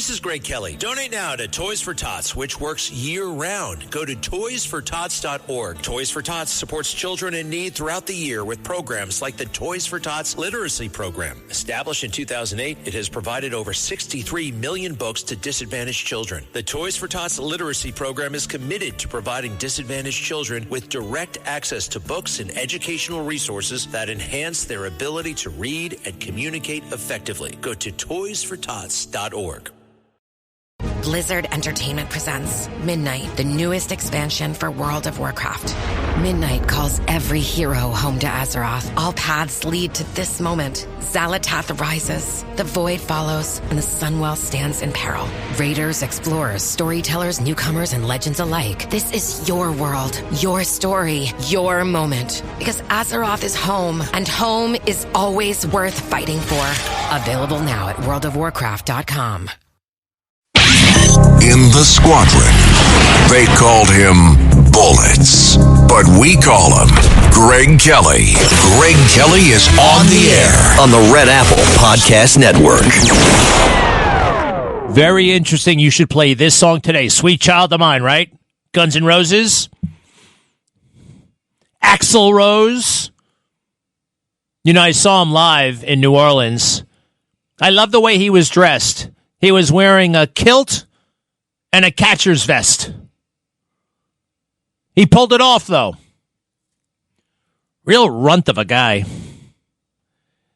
this is Greg Kelly. Donate now to Toys for Tots, which works year-round. Go to toysfortots.org. Toys for Tots supports children in need throughout the year with programs like the Toys for Tots Literacy Program. Established in 2008, it has provided over 63 million books to disadvantaged children. The Toys for Tots Literacy Program is committed to providing disadvantaged children with direct access to books and educational resources that enhance their ability to read and communicate effectively. Go to toysfortots.org. Blizzard Entertainment presents Midnight, the newest expansion for World of Warcraft. Midnight calls every hero home to Azeroth. All paths lead to this moment. Xal'atath rises, the Void follows, and the Sunwell stands in peril. Raiders, explorers, storytellers, newcomers, and legends alike. This is your world, your story, your moment. Because Azeroth is home, and home is always worth fighting for. Available now at worldofwarcraft.com. In the squadron, they called him Bullets, but we call him Greg Kelly. Greg Kelly is on the air on the Red Apple Podcast Network. Very interesting. You should play this song today. Sweet Child of Mine, right? Guns N' Roses. Axl Rose. You know, I saw him live in New Orleans. I love the way he was dressed. He was wearing a kilt and a catcher's vest. He pulled it off, though. Real runt of a guy.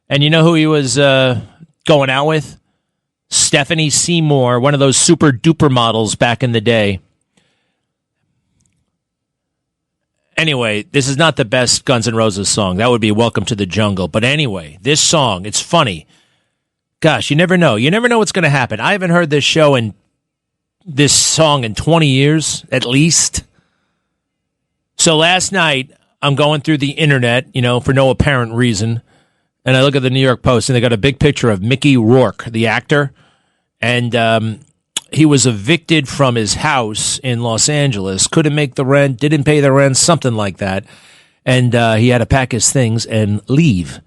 And you know who he was going out with? Stephanie Seymour, one of those super duper models back in the day. Anyway, this is not the best Guns N' Roses song. That would be Welcome to the Jungle. But anyway, this song, it's funny. Gosh, you never know. You never know what's going to happen. I haven't heard this song in 20 years, at least. So last night, I'm going through the internet, for no apparent reason, and I look at the New York Post, and they got a big picture of Mickey Rourke, the actor, and he was evicted from his house in Los Angeles, couldn't make the rent, didn't pay the rent, something like that, and he had to pack his things and leave.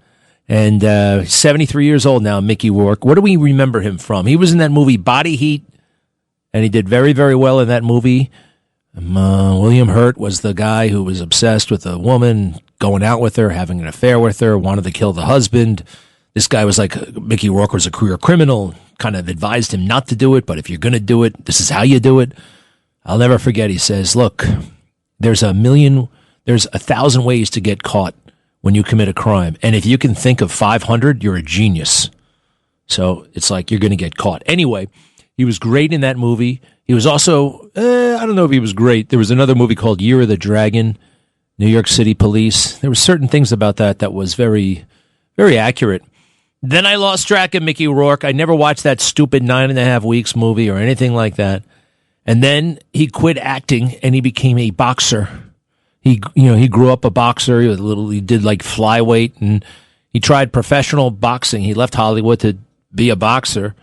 And 73 years old now, Mickey Rourke. What do we remember him from? He was in that movie Body Heat, and he did very, very well in that movie. William Hurt was the guy who was obsessed with a woman, going out with her, having an affair with her, wanted to kill the husband. This guy was like, Mickey Rourke was a career criminal, kind of advised him not to do it, but if you're going to do it, this is how you do it. I'll never forget, he says, look, there's 1,000 ways to get caught when you commit a crime. And if you can think of 500, you're a genius. So it's like you're going to get caught. Anyway, he was great in that movie. He was also, I don't know if he was great. There was another movie called Year of the Dragon, New York City Police. There were certain things about that was very, very accurate. Then I lost track of Mickey Rourke. I never watched that stupid 9.5 Weeks movie or anything like that. And then he quit acting and he became a boxer. He grew up a boxer. He did like flyweight, and he tried professional boxing. He left Hollywood to be a boxer.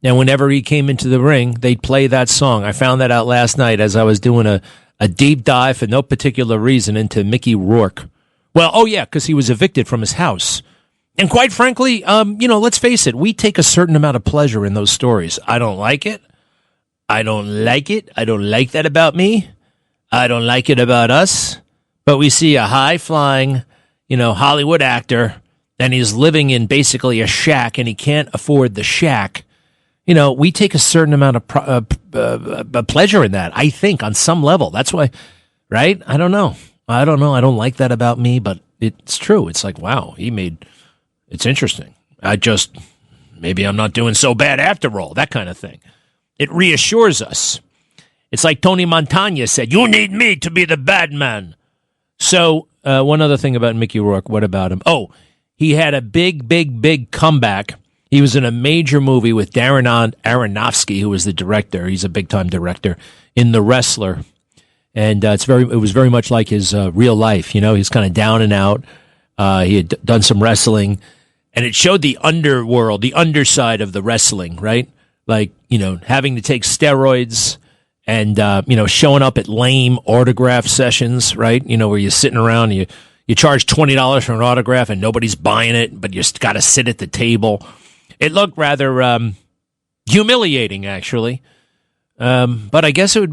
And whenever he came into the ring, they'd play that song. I found that out last night as I was doing a deep dive for no particular reason into Mickey Rourke. Well, oh yeah, because he was evicted from his house. And quite frankly, let's face it, we take a certain amount of pleasure in those stories. I don't like it. I don't like it. I don't like that about me. I don't like it about us. But we see a high-flying, Hollywood actor, and he's living in basically a shack, and he can't afford the shack. We take a certain amount of pleasure in that, I think, on some level. That's why, right? I don't know. I don't like that about me, but it's true. It's like, wow, it's interesting. Maybe I'm not doing so bad after all, that kind of thing. It reassures us. It's like Tony Montana said, you need me to be the bad man. So one other thing about Mickey Rourke, what about him? Oh, he had a big, big, big comeback. He was in a major movie with Darren Aronofsky, who was the director. He's a big-time director, in The Wrestler. And it was very much like his real life. He's kind of down and out. He had done some wrestling. And it showed the underworld, the underside of the wrestling, right? Like, having to take steroids and, showing up at lame autograph sessions, right? Where you're sitting around, you charge $20 for an autograph and nobody's buying it, but you got to sit at the table. It looked rather humiliating, actually. But I guess it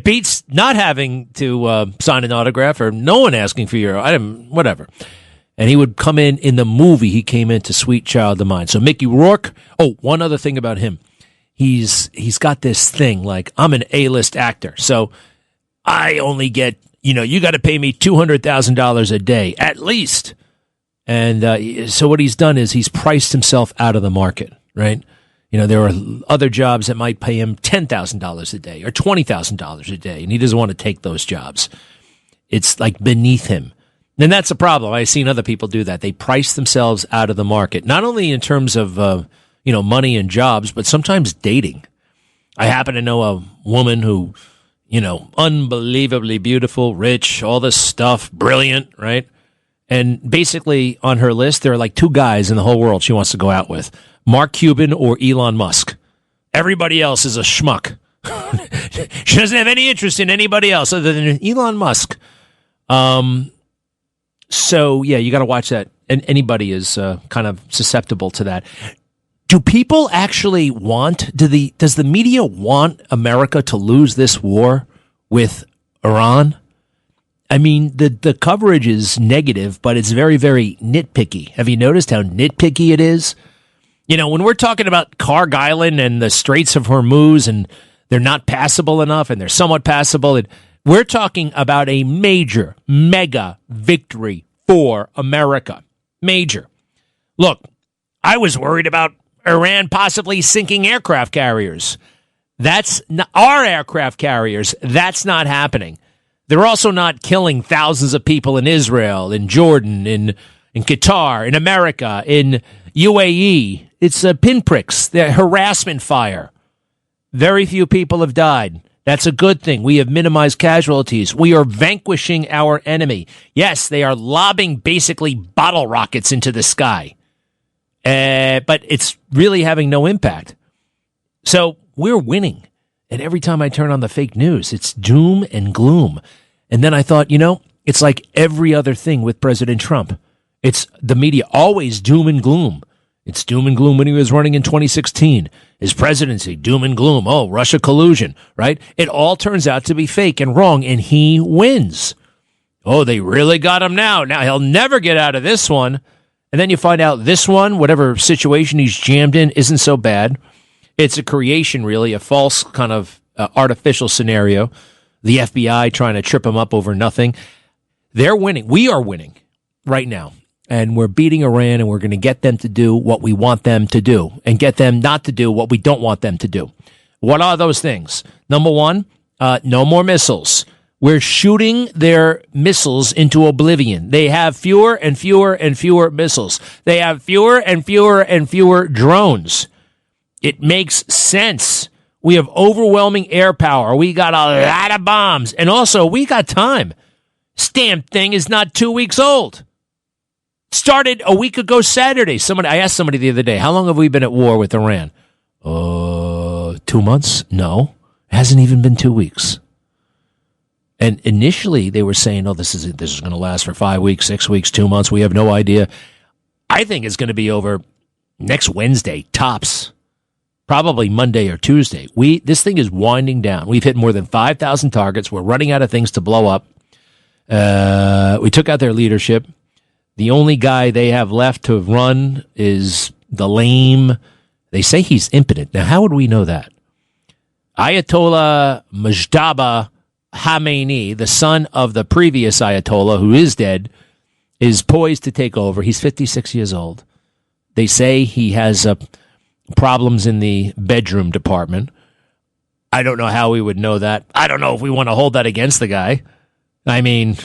beats not having to sign an autograph or no one asking for your item, whatever. And he would come in the movie. He came into Sweet Child of Mine. So Mickey Rourke. Oh, one other thing about him. He's got this thing like, I'm an A-list actor. So I only get, you got to pay me $200,000 a day at least. And so what he's done is he's priced himself out of the market, right? There are other jobs that might pay him $10,000 a day or $20,000 a day, and he doesn't want to take those jobs. It's like beneath him. And that's a problem. I've seen other people do that. They price themselves out of the market, not only in terms of, money and jobs, but sometimes dating. I happen to know a woman who, unbelievably beautiful, rich, all this stuff, brilliant, right? And basically on her list, there are like two guys in the whole world she wants to go out with. Mark Cuban or Elon Musk. Everybody else is a schmuck. She doesn't have any interest in anybody else other than Elon Musk. So, yeah, you got to watch that. And anybody is kind of susceptible to that. Do people actually does the media want America to lose this war with Iran? I mean, the coverage is negative, but it's very, very nitpicky. Have you noticed how nitpicky it is? When we're talking about Karg Island and the Straits of Hormuz and they're not passable enough and they're somewhat passable, we're talking about a major, mega victory for America. Major. Look, I was worried about Iran possibly sinking aircraft carriers. That's not our aircraft carriers. That's not happening. They're also not killing thousands of people in Israel, in Jordan, in Qatar, in America, in UAE. It's pinpricks. They're harassment fire. Very few people have died. That's a good thing. We have minimized casualties. We are vanquishing our enemy. Yes, they are lobbing basically bottle rockets into the sky. But it's really having no impact. So we're winning. And every time I turn on the fake news, it's doom and gloom. And then I thought, it's like every other thing with President Trump. It's the media always doom and gloom. It's doom and gloom when he was running in 2016. His presidency, doom and gloom. Oh, Russia collusion, right? It all turns out to be fake and wrong, and he wins. Oh, they really got him now. Now he'll never get out of this one. And then you find out this one, whatever situation he's jammed in, isn't so bad. It's a creation, really, a false kind of artificial scenario. The FBI trying to trip him up over nothing. They're winning. We are winning right now. And we're beating Iran, and we're going to get them to do what we want them to do and get them not to do what we don't want them to do. What are those things? Number one, no more missiles. We're shooting their missiles into oblivion. They have fewer and fewer and fewer missiles. They have fewer and fewer and fewer drones. It makes sense. We have overwhelming air power. We got a lot of bombs. And also, we got time. This damn thing is not 2 weeks old. Started a week ago Saturday. I asked somebody the other day, how long have we been at war with Iran? 2 months? No. It hasn't even been 2 weeks. And initially they were saying, this is going to last for 5 weeks, 6 weeks, 2 months. We have no idea. I think it's going to be over next Wednesday, tops. Probably Monday or Tuesday. This thing is winding down. We've hit more than 5,000 targets. We're running out of things to blow up. We took out their leadership. The only guy they have left to run is the lame. They say he's impotent. Now, how would we know that? Ayatollah Mujtaba Khamenei, the son of the previous Ayatollah, who is dead, is poised to take over. He's 56 years old. They say he has problems in the bedroom department. I don't know how we would know that. I don't know if we want to hold that against the guy. I mean,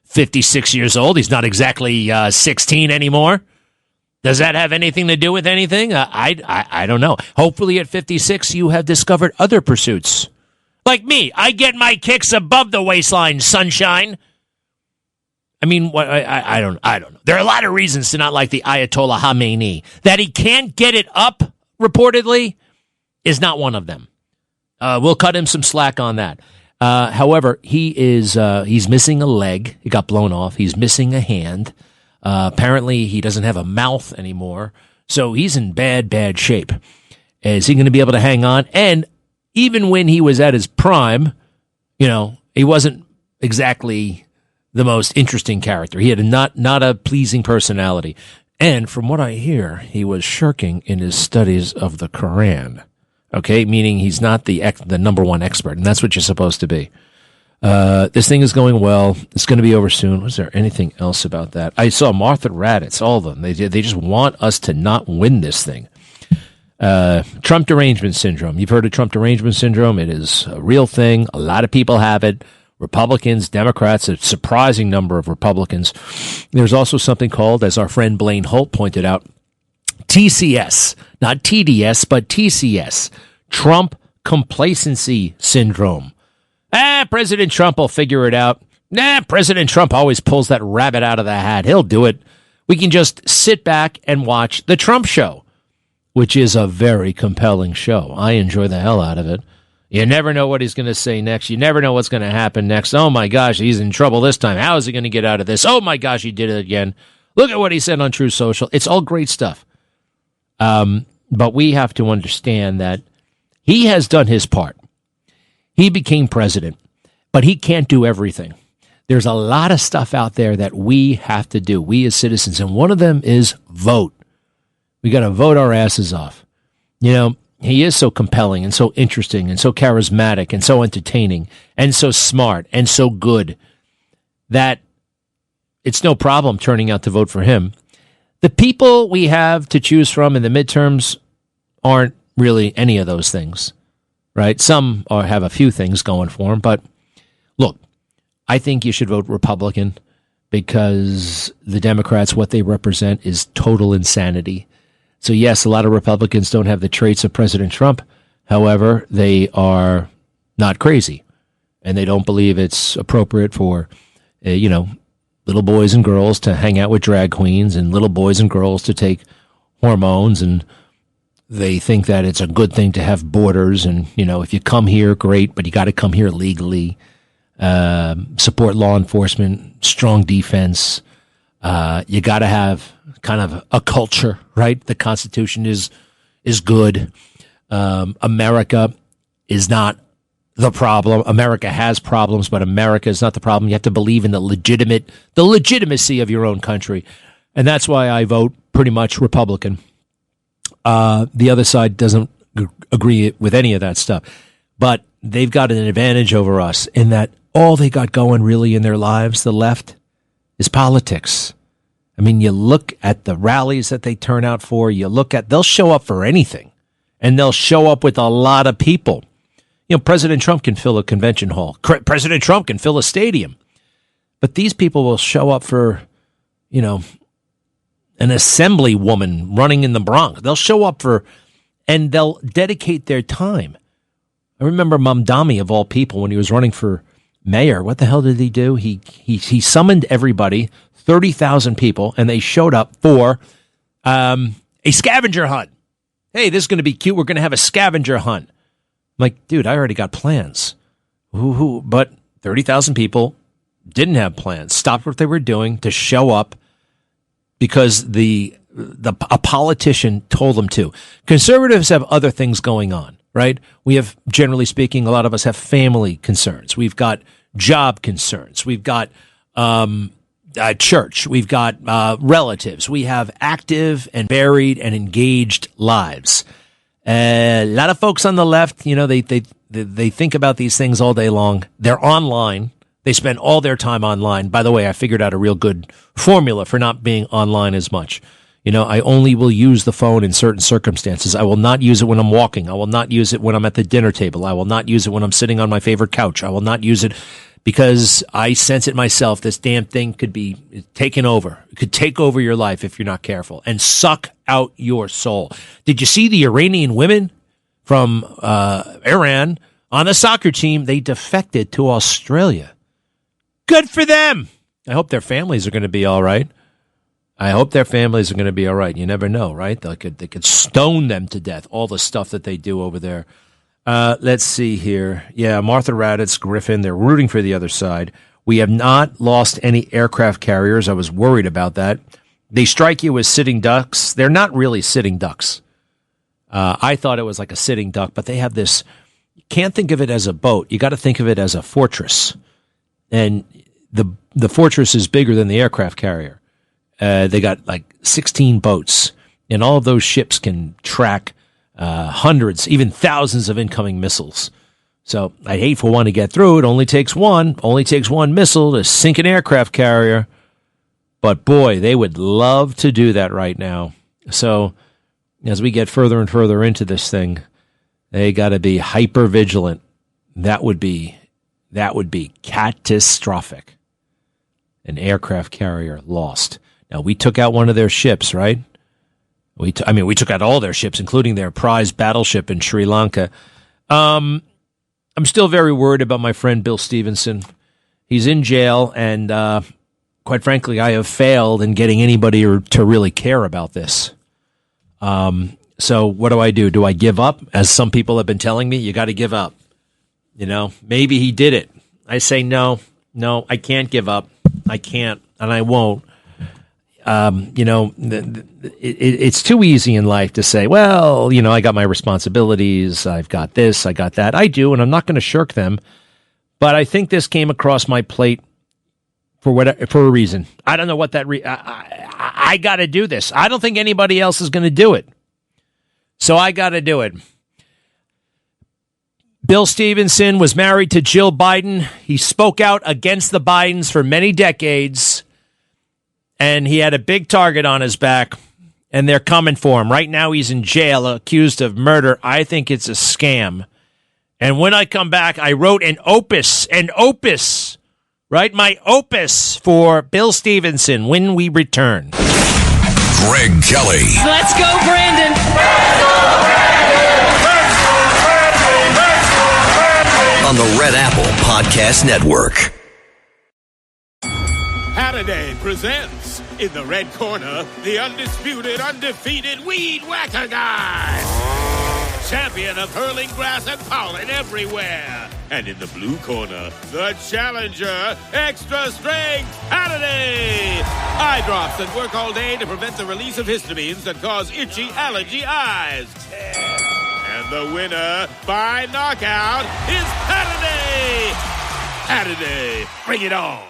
56 years old. He's not exactly 16 anymore. Does that have anything to do with anything? I don't know. Hopefully at 56 you have discovered other pursuits. Like me, I get my kicks above the waistline, sunshine. I mean, I don't know. There are a lot of reasons to not like the Ayatollah Khamenei. That he can't get it up, reportedly, is not one of them. We'll cut him some slack on that. However, he's missing a leg. It got blown off. He's missing a hand. Apparently, he doesn't have a mouth anymore. So he's in bad shape. Is he going to be able to hang on? And even when he was at his prime, he wasn't exactly the most interesting character. He had not a pleasing personality. And from what I hear, he was shirking in his studies of the Quran. Okay, meaning he's not the number one expert, and that's what you're supposed to be. This thing is going well. It's going to be over soon. Was there anything else about that? I saw Martha Raddatz, all of them. They just want us to not win this thing. Trump derangement syndrome. You've heard of Trump derangement syndrome. It is a real thing. A lot of people have it. Republicans, Democrats, a surprising number of Republicans. There's also something called, as our friend Blaine Holt pointed out, TCS. Not TDS, but TCS. Trump complacency syndrome. President Trump will figure it out. President Trump always pulls that rabbit out of the hat. He'll do it. We can just sit back and watch The Trump Show, which is a very compelling show. I enjoy the hell out of it. You never know what he's going to say next. You never know what's going to happen next. Oh, my gosh, he's in trouble this time. How is he going to get out of this? Oh, my gosh, he did it again. Look at what he said on True Social. It's all great stuff. But we have to understand that he has done his part. He became president, but he can't do everything. There's a lot of stuff out there that we have to do, we as citizens, and one of them is vote. We got to vote our asses off. He is so compelling and so interesting and so charismatic and so entertaining and so smart and so good that it's no problem turning out to vote for him. The people we have to choose from in the midterms aren't really any of those things, right? Some have a few things going for them, but look, I think you should vote Republican because the Democrats, what they represent is total insanity. So yes, a lot of Republicans don't have the traits of President Trump. However, they are not crazy, and they don't believe it's appropriate for, little boys and girls to hang out with drag queens and little boys and girls to take hormones. And they think that it's a good thing to have borders. And, if you come here, great, but you got to come here legally. Support law enforcement, strong defense. You got to have kind of a culture, right? The Constitution is good. America is not the problem. America has problems, but America is not the problem. You have to believe in the legitimacy of your own country. And that's why I vote pretty much Republican. The other side doesn't agree with any of that stuff, but they've got an advantage over us in that all they got going really in their lives, the left, is politics. I mean, you look at the rallies that they turn out for, they'll show up for anything, and they'll show up with a lot of people. President Trump can fill a convention hall. President Trump can fill a stadium. But these people will show up for, an assemblywoman running in the Bronx. They'll show up and they'll dedicate their time. I remember Mamdani, of all people, when he was running for mayor. What the hell did he do? He summoned everybody, 30,000 people, and they showed up for a scavenger hunt. Hey, this is going to be cute. We're going to have a scavenger hunt. I'm like, dude, I already got plans. But 30,000 people didn't have plans, stopped what they were doing to show up because a politician told them to. Conservatives have other things going on, right? We have, generally speaking, a lot of us have family concerns. We've got job concerns. We've got church. We've got relatives. We have active and varied and engaged lives. A lot of folks on the left, they think about these things all day long. They're online. They spend all their time online. By the way, I figured out a real good formula for not being online as much. I only will use the phone in certain circumstances. I will not use it when I'm walking. I will not use it when I'm at the dinner table. I will not use it when I'm sitting on my favorite couch. I will not use it because I sense it myself. This damn thing could be taken over. It could take over your life if you're not careful and suck out your soul. Did you see the Iranian women from Iran on the soccer team? They defected to Australia. Good for them. I hope their families are going to be all right. You never know, right? They could stone them to death, all the stuff that they do over there. Let's see here. Yeah, Martha Raddatz, Griffin, they're rooting for the other side. We have not lost any aircraft carriers. I was worried about that. They strike you as sitting ducks. They're not really sitting ducks. I thought it was like a sitting duck, but they have this. You can't think of it as a boat. You got to think of it as a fortress, and the fortress is bigger than the aircraft carrier. They got like 16 boats, and all of those ships can track hundreds, even thousands of incoming missiles. So I'd hate for one to get through. It only takes one missile to sink an aircraft carrier. But boy, they would love to do that right now. So as we get further and further into this thing, they got to be hyper vigilant. That would be catastrophic. An aircraft carrier lost. Now we took out one of their ships, right? We took out all their ships, including their prize battleship in Sri Lanka. I'm still very worried about my friend Bill Stevenson. He's in jail, and quite frankly, I have failed in getting anybody to really care about this. So what do? Do I give up? As some people have been telling me, you got to give up. Maybe he did it. I say no, I can't give up. I can't, and I won't. It's too easy in life to say, well, I got my responsibilities. I've got this, I got that. I do, and I'm not going to shirk them. But I think this came across my plate for a reason. I don't know what that. I got to do this. I don't think anybody else is going to do it. So I got to do it. Bill Stevenson was married to Jill Biden. He spoke out against the Bidens for many decades. And he had a big target on his back, and they're coming for him. Right now he's in jail, accused of murder. I think it's a scam. And when I come back, I wrote an opus, right? My opus for Bill Stevenson when we return. Greg Kelly. Let's go, Brandon. On the Red Apple Podcast Network. Halliday presents, in the red corner, the undisputed, undefeated Weed Whacker Guy. Champion of hurling grass and pollen everywhere. And in the blue corner, the challenger, extra strength Halliday. Eye drops that work all day to prevent the release of histamines that cause itchy allergy eyes. And the winner by knockout is Halliday. Halliday, bring it on.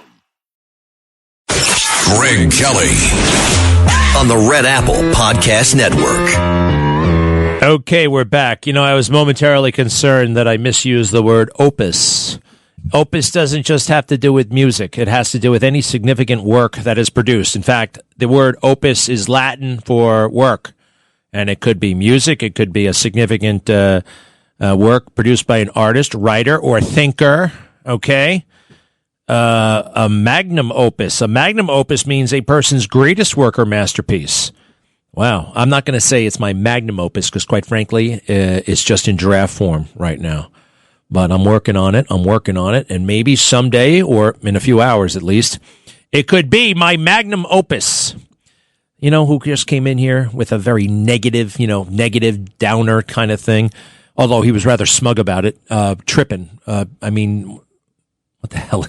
Greg Kelly on the Red Apple Podcast Network. Okay, we're back. I was momentarily concerned that I misused the word opus. Opus doesn't just have to do with music. It has to do with any significant work that is produced. In fact, the word opus is Latin for work. And it could be music. It could be a significant work produced by an artist, writer, or thinker. Okay? A magnum opus. A magnum opus means a person's greatest work or masterpiece. Wow. I'm not going to say it's my magnum opus because, quite frankly, it's just in draft form right now. But I'm working on it. And maybe someday, or in a few hours at least, it could be my magnum opus. Who just came in here with a very negative downer kind of thing, although he was rather smug about it, tripping. What the hell?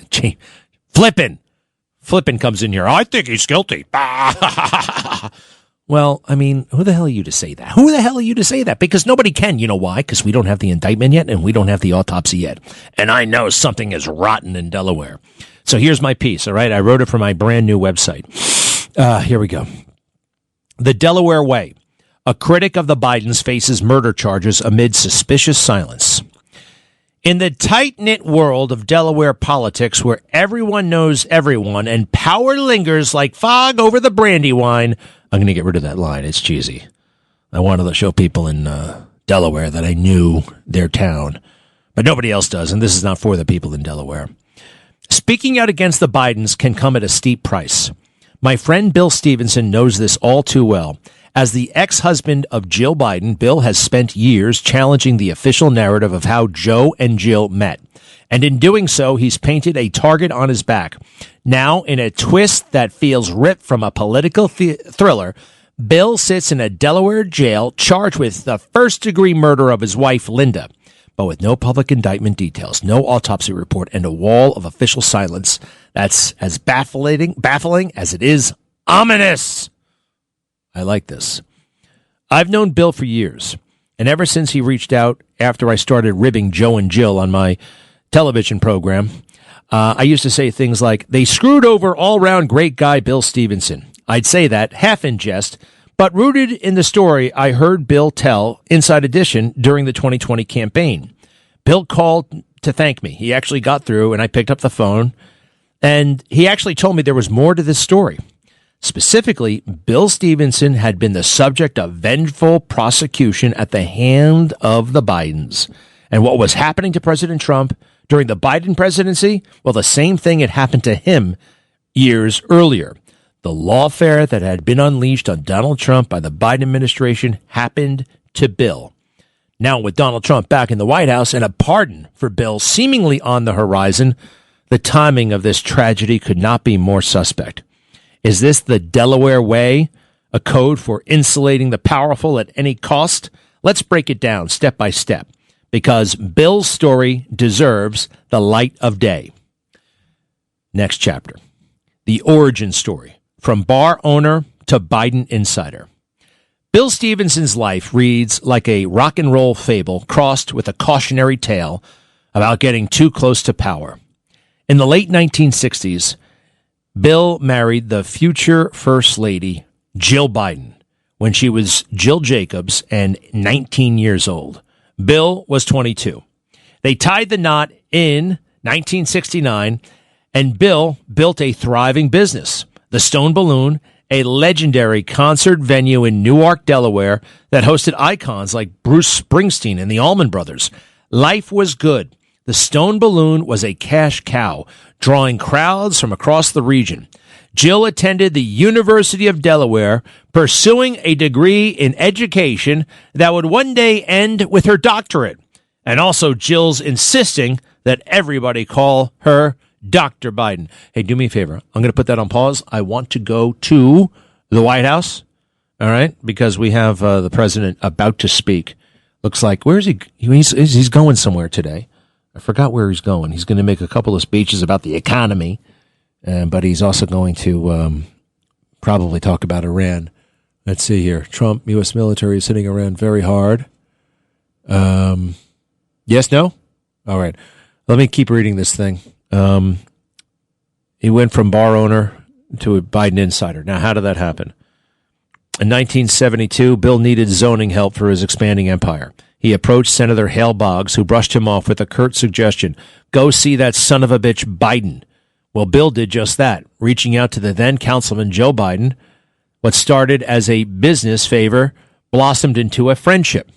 Flippin' comes in here. I think he's guilty. Well, who the hell are you to say that? Because nobody can. You know why? Because we don't have the indictment yet, and we don't have the autopsy yet. And I know something is rotten in Delaware. So here's my piece, all right? I wrote it for my brand new website. Here we go. The Delaware Way. A critic of the Bidens faces murder charges amid suspicious silence. In the tight-knit world of Delaware politics, where everyone knows everyone and power lingers like fog over the Brandywine, I'm going to get rid of that line. It's cheesy. I wanted to show people in Delaware that I knew their town, but nobody else does, and this is not for the people in Delaware. Speaking out against the Bidens can come at a steep price. My friend Bill Stevenson knows this all too well. As the ex-husband of Jill Biden, Bill has spent years challenging the official narrative of how Joe and Jill met. And in doing so, he's painted a target on his back. Now, in a twist that feels ripped from a political thriller, Bill sits in a Delaware jail charged with the first-degree murder of his wife, Linda, but with no public indictment details, no autopsy report, and a wall of official silence that's as baffling as it is ominous. I like this. I've known Bill for years. And ever since he reached out after I started ribbing Joe and Jill on my television program, I used to say things like, they screwed over all-round great guy Bill Stevenson. I'd say that, half in jest, but rooted in the story I heard Bill tell Inside Edition during the 2020 campaign. Bill called to thank me. He actually got through, and I picked up the phone, and he actually told me there was more to this story. Specifically, Bill Stevenson had been the subject of vengeful prosecution at the hand of the Bidens. And what was happening to President Trump during the Biden presidency? Well, the same thing had happened to him years earlier. The lawfare that had been unleashed on Donald Trump by the Biden administration happened to Bill. Now, with Donald Trump back in the White House and a pardon for Bill seemingly on the horizon, the timing of this tragedy could not be more suspect. Is this the Delaware way, a code for insulating the powerful at any cost? Let's break it down step by step, because Bill's story deserves the light of day. Next chapter, the origin story, from bar owner to Biden insider. Bill Stevenson's life reads like a rock and roll fable crossed with a cautionary tale about getting too close to power. In the late 1960s, Bill married the future First Lady, Jill Biden, when she was Jill Jacobs and 19 years old. Bill was 22. They tied the knot in 1969, and Bill built a thriving business, the Stone Balloon, a legendary concert venue in Newark, Delaware, that hosted icons like Bruce Springsteen and the Allman Brothers. Life was good. The Stone Balloon was a cash cow, drawing crowds from across the region. Jill attended the University of Delaware, pursuing a degree in education that would one day end with her doctorate, and also Jill's insisting that everybody call her Dr. Biden. Hey, do me a favor. I'm going to put that on pause. I want to go to the White House, all right, because we have the president about to speak. Looks like, where is he? He's going somewhere today. I forgot where he's going. He's going to make a couple of speeches about the economy, but he's also going to probably talk about Iran. Let's see here. Trump, U.S. military is hitting Iran very hard. Yes, no? All right. Let me keep reading this thing. He went from bar owner to a Biden insider. Now, how did that happen? In 1972, Bill needed zoning help for his expanding empire. He approached Senator Hale Boggs, who brushed him off with a curt suggestion, go see that son of a bitch Biden. Well, Bill did just that, reaching out to the then Councilman Joe Biden. What started as a business favor blossomed into a friendship.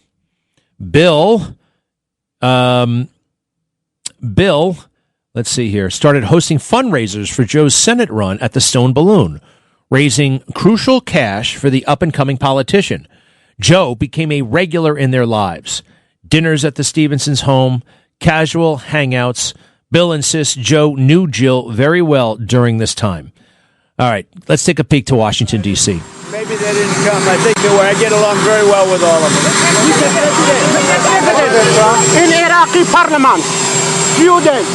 Bill, let's see here, started hosting fundraisers for Joe's Senate run at the Stone Balloon, raising crucial cash for the up-and-coming politician. Joe became a regular in their lives. Dinners at the Stevensons' home, casual hangouts. Bill insists Joe knew Jill very well during this time. All right, let's take a peek to Washington, D.C. Maybe they didn't come. I think they were. I get along very well with all of them. In Iraqi parliament, student,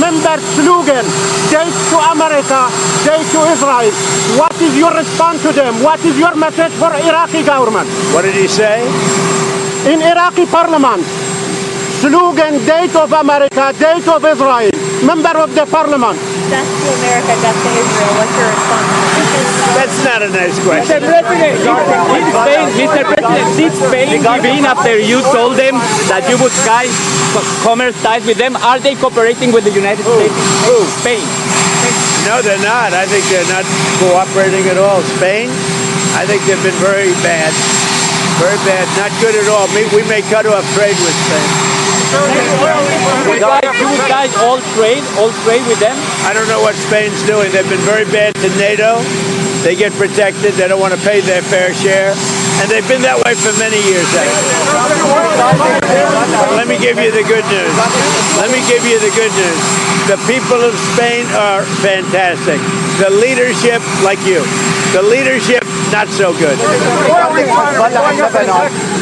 member slogan, date to America, date to Israel. What is your response to them? What is your message for Iraqi government? What did he say? In Iraqi parliament, slogan, date of America, date of Israel, member of the parliament. Death to America, death to Israel. What's your response? That's not a nice question. Mr. President, did Spain give in after you told them that you would cut commerce ties with them? Are they cooperating with the United States? Who? Spain. No, they're not. I think they're not cooperating at all. Spain, I think they've been very bad. Very bad. Not good at all. We may cut off trade with Spain. You guys all trade with them? I don't know what Spain's doing. They've been very bad to NATO. They get protected. They don't want to pay their fair share. And they've been that way for many years, actually. Let me give you the good news. The people of Spain are fantastic. The leadership, like you. The leadership, not so good.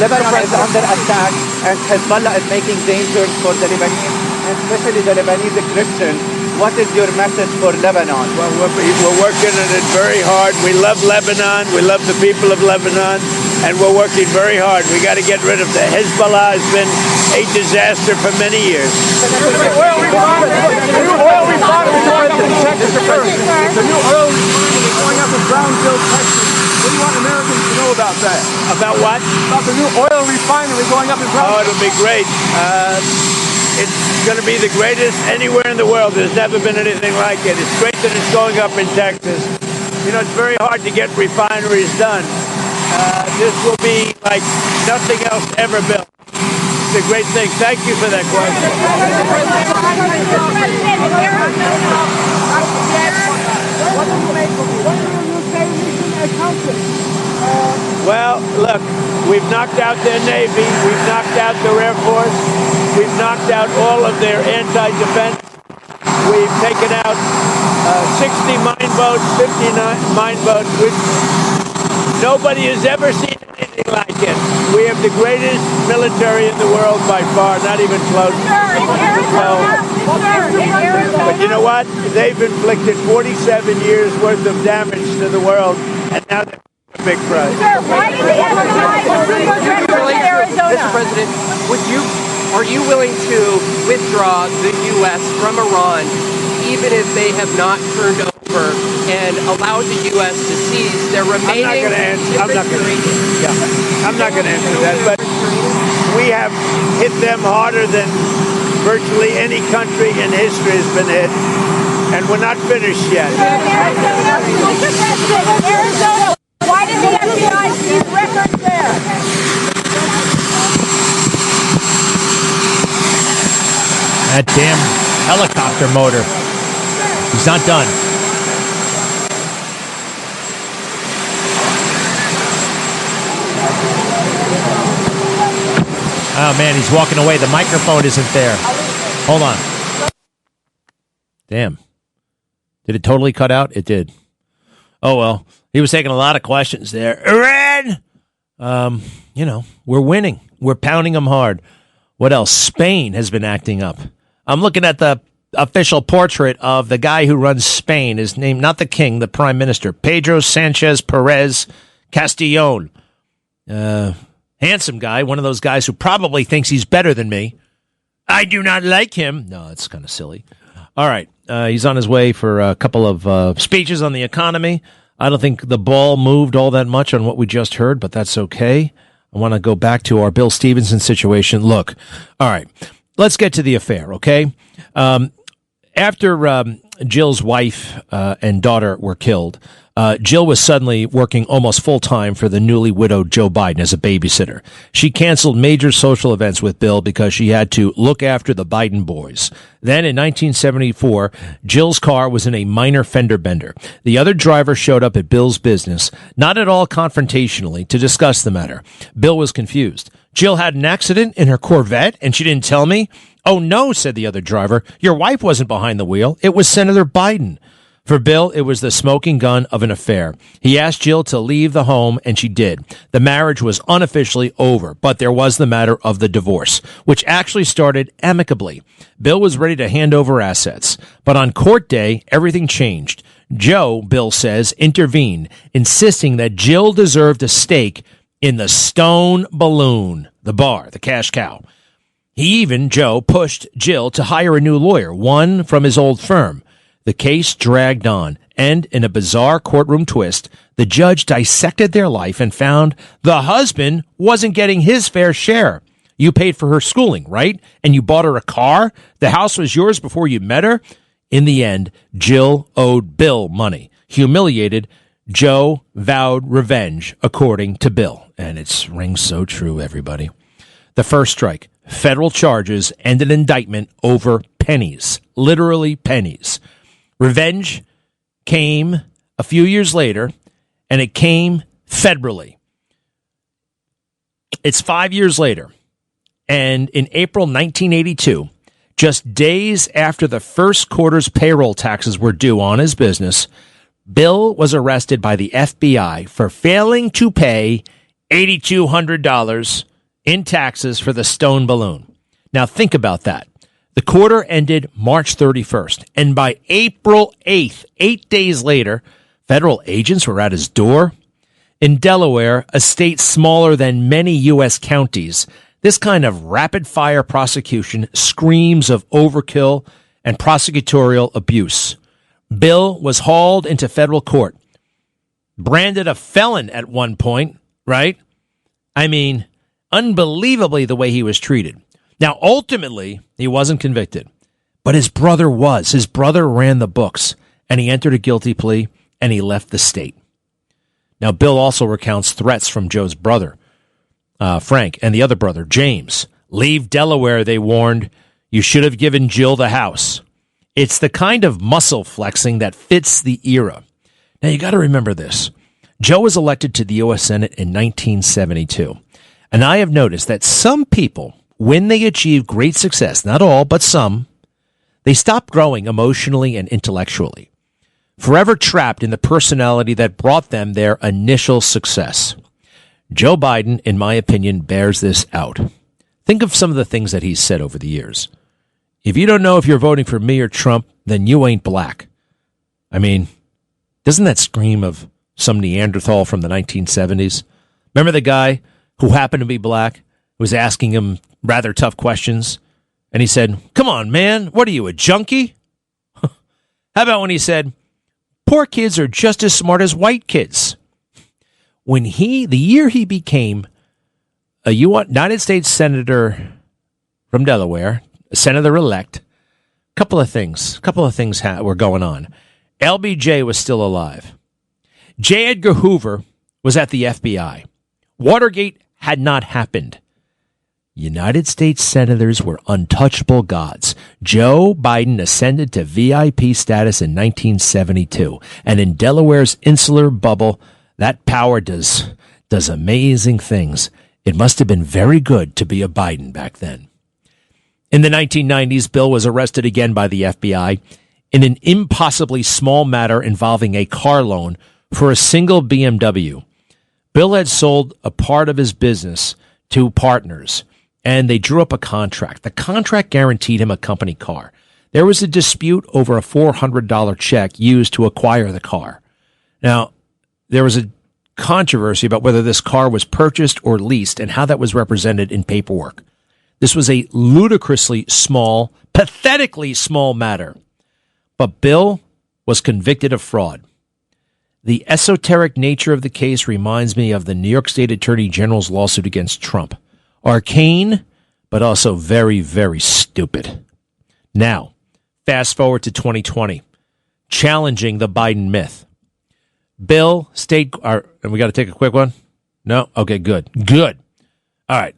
Lebanon is under attack, and Hezbollah is making dangers for the Lebanese, especially the Lebanese Christians. What is your message for Lebanon? Well, we're working on it very hard. We love Lebanon. We love the people of Lebanon. and we're working very hard. We got to get rid of the Hezbollah. Has been a disaster for many years. The new oil refinery going up in Texas. The new oil refinery going up in Brownsville, Texas. What do you want Americans to know about that? About what? About the new oil refinery going up in Brownsville. Oh, it'll be great. It's going to be the greatest anywhere in the world. There's never been anything like it. It's great that it's going up in Texas. You know, it's very hard to get refineries done. This will be like nothing else ever built. It's a great thing. Thank you for that question. Well, look, we've knocked out their Navy. We've knocked out their Air Force. We've knocked out all of their anti-defense. We've taken out 60 mine boats, 59 mine boats, which nobody has ever seen anything like it. We have the greatest military in the world by far, not even close. But you know what? They've inflicted 47 years worth of damage to the world, and now they're a big price. Sir, why did the FBI Arizona? Mr. President, are you willing to withdraw the U.S. from Iran, even if they have not turned over and allowed the U.S. to seize their remaining? I'm not going to answer that. But we have hit them harder than virtually any country in history has been hit, and we're not finished yet. Arizona, why did the FBI seize records there? That damn helicopter motor. He's not done. Oh, man, he's walking away. The microphone isn't there. Hold on. Damn. Did it totally cut out? It did. Oh, well. He was taking a lot of questions there. Iran! We're winning. We're pounding them hard. What else? Spain has been acting up. I'm looking at the official portrait of the guy who runs Spain. His name, not the king, the prime minister, Pedro Sanchez Perez Castellón. Handsome guy, one of those guys who probably thinks he's better than me. I do not like him. No, it's kind of silly. All right. He's on his way for a couple of speeches on the economy. I don't think the ball moved all that much on what we just heard, but that's okay. I want to go back to our Bill Stevenson situation. Look, all right. Let's get to the affair, okay? After Jill's wife and daughter were killed, Jill was suddenly working almost full-time for the newly widowed Joe Biden as a babysitter. She canceled major social events with Bill because she had to look after the Biden boys. Then in 1974, Jill's car was in a minor fender bender. The other driver showed up at Bill's business, not at all confrontationally, to discuss the matter. Bill was confused. Jill had an accident in her Corvette and she didn't tell me? Oh, no, said the other driver. Your wife wasn't behind the wheel. It was Senator Biden. For Bill, it was the smoking gun of an affair. He asked Jill to leave the home, and she did. The marriage was unofficially over, but there was the matter of the divorce, which actually started amicably. Bill was ready to hand over assets. But on court day, everything changed. Joe, Bill says, intervened, insisting that Jill deserved a stake in the Stone Balloon, the bar, the cash cow. Joe, pushed Jill to hire a new lawyer, one from his old firm. The case dragged on, and in a bizarre courtroom twist, the judge dissected their life and found the husband wasn't getting his fair share. You paid for her schooling, right? And you bought her a car? The house was yours before you met her? In the end, Jill owed Bill money. Humiliated, Joe vowed revenge, according to Bill. And it rings so true, everybody. The first strike, federal charges, and an indictment over pennies, literally pennies. Revenge came a few years later, and it came federally. It's 5 years later, and in April 1982, just days after the first quarter's payroll taxes were due on his business, Bill was arrested by the FBI for failing to pay $8,200 in taxes for the Stone Balloon. Now think about that. The quarter ended March 31st, and by April 8th, 8 days later, federal agents were at his door. In Delaware, a state smaller than many U.S. counties, this kind of rapid-fire prosecution screams of overkill and prosecutorial abuse. Bill was hauled into federal court, branded a felon at one point, right? I mean, unbelievably the way he was treated. Now, ultimately, he wasn't convicted, but his brother was. His brother ran the books, and he entered a guilty plea, and he left the state. Now, Bill also recounts threats from Joe's brother, Frank, and the other brother, James. Leave Delaware, they warned. You should have given Jill the house. It's the kind of muscle flexing that fits the era. Now, you got to remember this. Joe was elected to the U.S. Senate in 1972. And I have noticed that some people, when they achieve great success, not all, but some, they stop growing emotionally and intellectually, forever trapped in the personality that brought them their initial success. Joe Biden, in my opinion, bears this out. Think of some of the things that he's said over the years. If you don't know if you're voting for me or Trump, then you ain't black. I mean, doesn't that scream of some Neanderthal from the 1970s? Remember the guy who happened to be black, was asking him rather tough questions, and he said, "Come on, man, what are you, a junkie?" How about when he said, "Poor kids are just as smart as white kids"? The year he became a United States Senator from Delaware, a senator-elect, a couple of things were going on. LBJ was still alive. J. Edgar Hoover was at the FBI. Watergate had not happened. United States senators were untouchable gods. Joe Biden ascended to VIP status in 1972. And in Delaware's insular bubble, that power does amazing things. It must have been very good to be a Biden back then. In the 1990s, Bill was arrested again by the FBI in an impossibly small matter involving a car loan for a single BMW. Bill had sold a part of his business to partners, and they drew up a contract. The contract guaranteed him a company car. There was a dispute over a $400 check used to acquire the car. Now, there was a controversy about whether this car was purchased or leased and how that was represented in paperwork. This was a ludicrously small, pathetically small matter. But Bill was convicted of fraud. The esoteric nature of the case reminds me of the New York State Attorney General's lawsuit against Trump. Arcane, but also very, very stupid. Now, fast forward to 2020, challenging the Biden myth. Bill, and we got to take a quick one? No? Okay, good. Good. All right.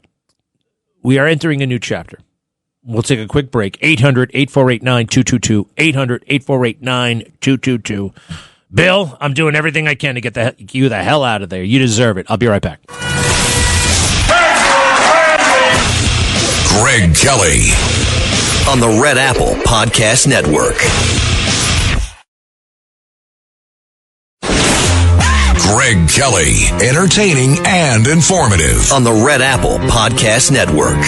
We are entering a new chapter. We'll take a quick break. 800-848-9222. 800-848-9222. Bill, I'm doing everything I can to get you the hell out of there. You deserve it. I'll be right back. Greg Kelly on the Red Apple Podcast Network. Greg Kelly, entertaining and informative on the Red Apple Podcast Network.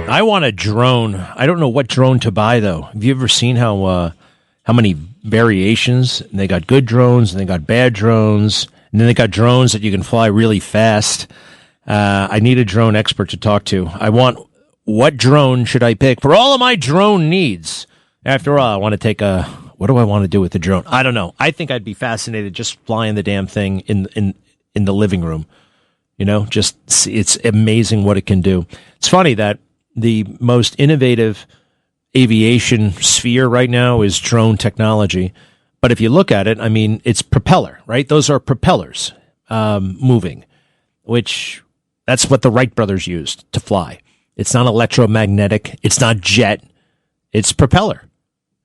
I want a drone. I don't know what drone to buy, though. Have you ever seen how many variations? And they got good drones, and they got bad drones, and then they got drones that you can fly really fast. I need a drone expert to talk to. What drone should I pick for all of my drone needs? After all, I want to take what do I want to do with the drone? I don't know. I think I'd be fascinated just flying the damn thing in the living room. You know, it's amazing what it can do. It's funny that the most innovative aviation sphere right now is drone technology. But if you look at it, I mean, it's propeller, right? Those are propellers moving, which that's what the Wright brothers used to fly. It's not electromagnetic. It's not jet. It's propeller.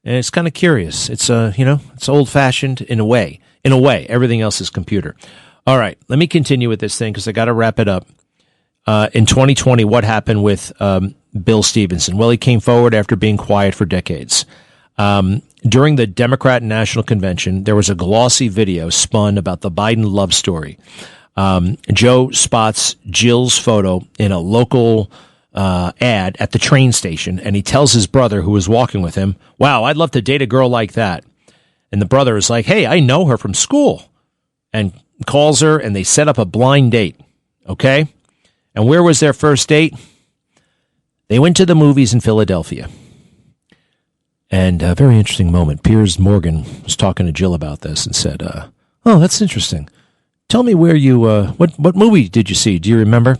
And it's kind of curious. It's it's old fashioned in a way. In a way, everything else is computer. All right, let me continue with this thing because I got to wrap it up. In 2020, what happened with Bill Stevenson? Well, he came forward after being quiet for decades. During the Democrat National Convention, there was a glossy video spun about the Biden love story. Joe spots Jill's photo in a local ad at the train station, and he tells his brother, who was walking with him, "Wow, I'd love to date a girl like that." And the brother is like, "Hey, I know her from school." And calls her, and they set up a blind date, okay? And where was their first date? They went to the movies in Philadelphia. And a very interesting moment. Piers Morgan was talking to Jill about this and said, oh, that's interesting. Tell me where you, what movie did you see? Do you remember?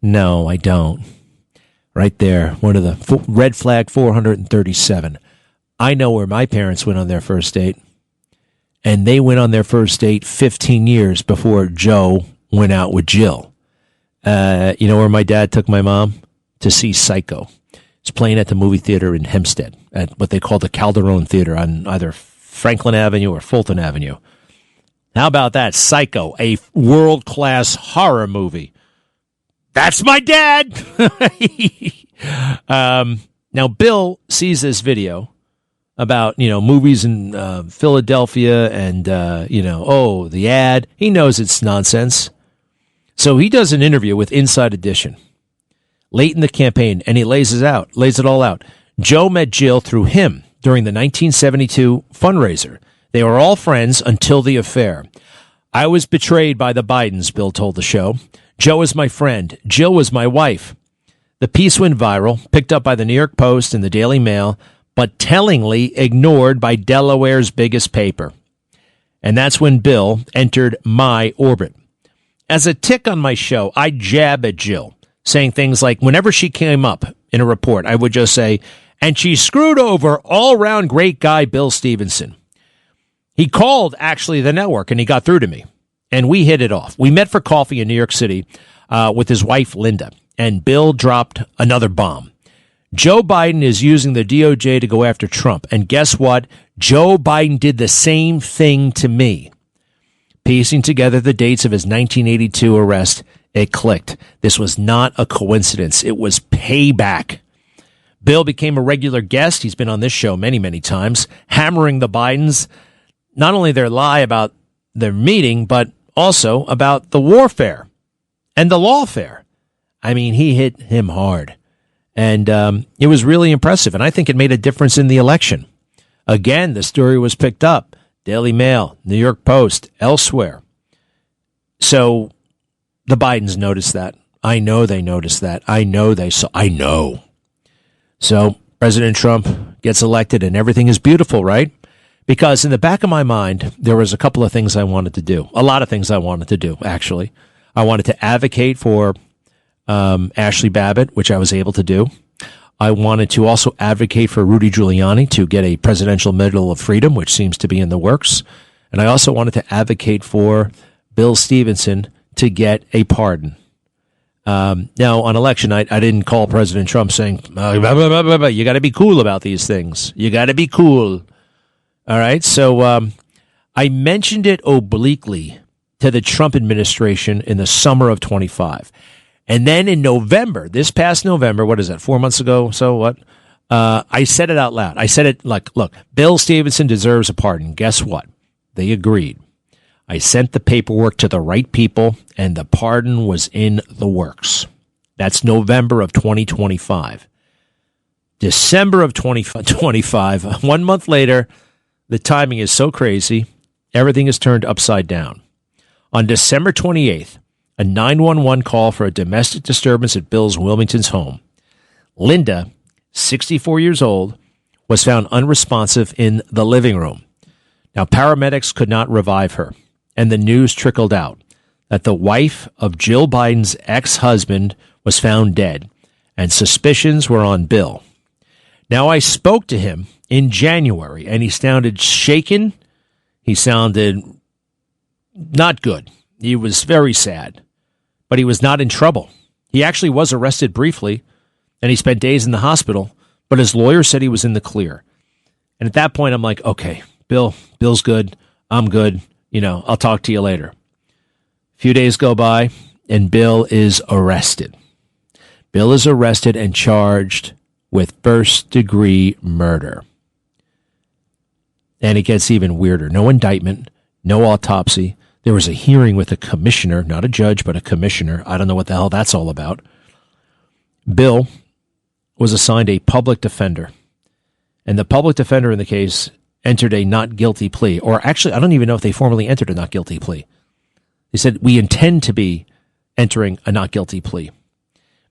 No, I don't. Right there, one of the red flag 437. I know where my parents went on their first date. And they went on their first date 15 years before Joe went out with Jill. You know where my dad took my mom? To see Psycho. It's playing at the movie theater in Hempstead, at what they call the Calderone Theater on either Franklin Avenue or Fulton Avenue. How about that? Psycho, a world-class horror movie. That's my dad! Now, Bill sees this video about, movies in Philadelphia and, the ad. He knows it's nonsense. So he does an interview with Inside Edition late in the campaign, and he lays it all out. Joe met Jill through him during the 1972 fundraiser. They were all friends until the affair. I was betrayed by the Bidens, Bill told the show. Joe is my friend. Jill was my wife. The piece went viral, picked up by the New York Post and the Daily Mail, but tellingly ignored by Delaware's biggest paper. And that's when Bill entered my orbit. As a tick on my show, I jab at Jill, saying things like, whenever she came up in a report, I would just say, and she screwed over all-around great guy Bill Stevenson. He called, actually, the network, and he got through to me. And we hit it off. We met for coffee in New York City with his wife, Linda, and Bill dropped another bomb. Joe Biden is using the DOJ to go after Trump. And guess what? Joe Biden did the same thing to me. Piecing together the dates of his 1982 arrest, it clicked. This was not a coincidence. It was payback. Bill became a regular guest. He's been on this show many, many times, hammering the Bidens, not only their lie about their meeting, but also about the warfare and the lawfare. I mean, he hit him hard. And it was really impressive. And I think it made a difference in the election. Again, the story was picked up. Daily Mail, New York Post, elsewhere. So the Bidens noticed that. I know they noticed that. I know they saw. I know. So President Trump gets elected and everything is beautiful, right? Because in the back of my mind, there was a couple of things I wanted to do. A lot of things I wanted to do, actually. I wanted to advocate for Ashley Babbitt, which I was able to do. I wanted to also advocate for Rudy Giuliani to get a Presidential Medal of Freedom, which seems to be in the works. And I also wanted to advocate for Bill Stevenson to get a pardon. Now, on election night, I didn't call President Trump saying, you got to be cool about these things. You got to be cool. All right. So I mentioned it obliquely to the Trump administration in the summer of 25. And then in November, this past November, what is that, 4 months ago? So what? I said it out loud. I said it like, look, Bill Stevenson deserves a pardon. Guess what? They agreed. I sent the paperwork to the right people, and the pardon was in the works. That's November of 2025. December of 2025, 1 month later, the timing is so crazy, everything is turned upside down. On December 28th, a 911 call for a domestic disturbance at Bill's Wilmington's home. Linda, 64 years old, was found unresponsive in the living room. Now, paramedics could not revive her, and the news trickled out that the wife of Jill Biden's ex-husband was found dead, and suspicions were on Bill. Now, I spoke to him in January, and he sounded shaken. He sounded not good. He was very sad. But he was not in trouble. He actually was arrested briefly, and he spent days in the hospital, but his lawyer said he was in the clear. And at that point, I'm like, okay, Bill's good. I'm good. I'll talk to you later. A few days go by, and Bill is arrested. Bill is arrested and charged with first-degree murder. And it gets even weirder. No indictment, no autopsy. There was a hearing with a commissioner, not a judge, but a commissioner. I don't know what the hell that's all about. Bill was assigned a public defender. And the public defender in the case entered a not guilty plea. Or actually, I don't even know if they formally entered a not guilty plea. They said, we intend to be entering a not guilty plea.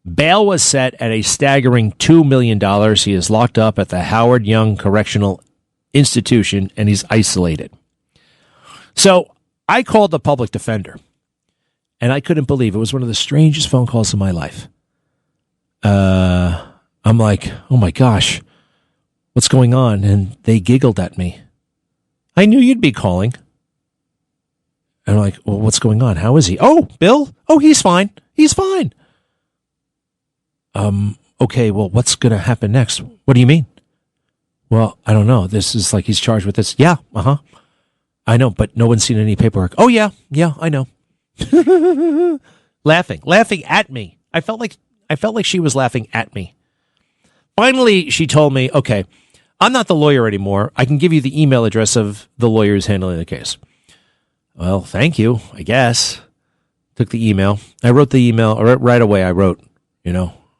Bail was set at a staggering $2 million. He is locked up at the Howard Young Correctional Institution, and he's isolated. So I called the public defender, and I couldn't believe it. It was one of the strangest phone calls of my life. I'm like, oh my gosh, what's going on? And they giggled at me. I knew you'd be calling. And I'm like, well, what's going on? How is he? Oh, Bill? Oh, he's fine. He's fine. Okay, well, what's going to happen next? What do you mean? Well, I don't know. This is like he's charged with this. Yeah, I know, but no one's seen any paperwork. Oh, yeah, I know. laughing at me. I felt like she was laughing at me. Finally, she told me, okay, I'm not the lawyer anymore. I can give you the email address of the lawyer who's handling the case. Well, thank you, I guess. Took the email. I wrote the email right away. I wrote,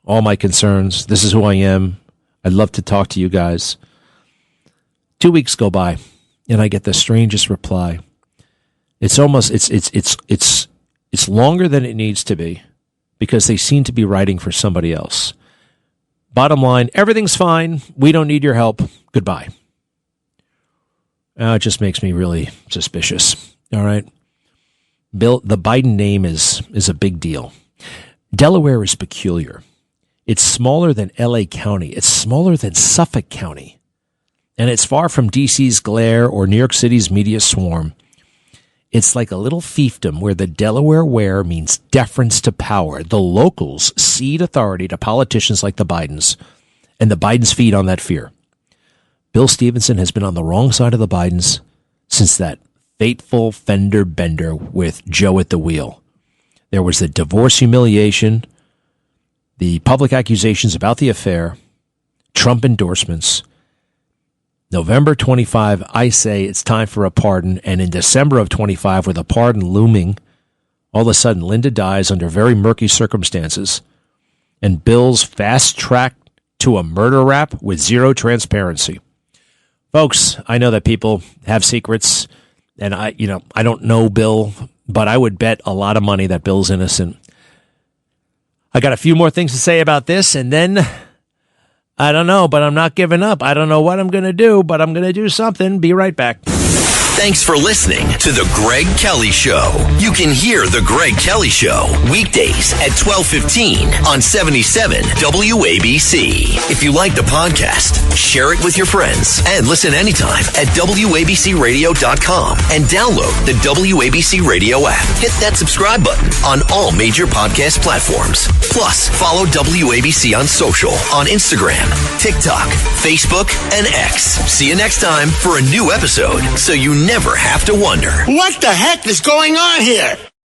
all my concerns. This is who I am. I'd love to talk to you guys. 2 weeks go by, and I get the strangest reply. It's almost it's longer than it needs to be because they seem to be writing for somebody else. Bottom line, everything's fine. We don't need your help. Goodbye. It just makes me really suspicious. All right. Bill, the Biden name is a big deal. Delaware is peculiar. It's smaller than LA County. It's smaller than Suffolk County. And it's far from DC's glare or New York City's media swarm. It's like a little fiefdom where the Delaware wear means deference to power. The locals cede authority to politicians like the Bidens, and the Bidens feed on that fear. Bill Stevenson has been on the wrong side of the Bidens since that fateful fender bender with Joe at the wheel. There was the divorce humiliation, the public accusations about the affair, Trump endorsements. November 25, I say it's time for a pardon, and in December of 25, with a pardon looming, all of a sudden Linda dies under very murky circumstances, and Bill's fast-tracked to a murder rap with zero transparency. Folks, I know that people have secrets, and I don't know Bill, but I would bet a lot of money that Bill's innocent. I got a few more things to say about this, and then I don't know, but I'm not giving up. I don't know what I'm going to do, but I'm going to do something. Be right back. Thanks for listening to The Greg Kelly Show. You can hear The Greg Kelly Show weekdays at 12:15 on 77 WABC. If you like the podcast, share it with your friends and listen anytime at WABCRadio.com and download the WABC Radio app. Hit that subscribe button on all major podcast platforms. Plus, follow WABC on social on Instagram, TikTok, Facebook, and X. See you next time for a new episode so you never have to wonder. What the heck is going on here?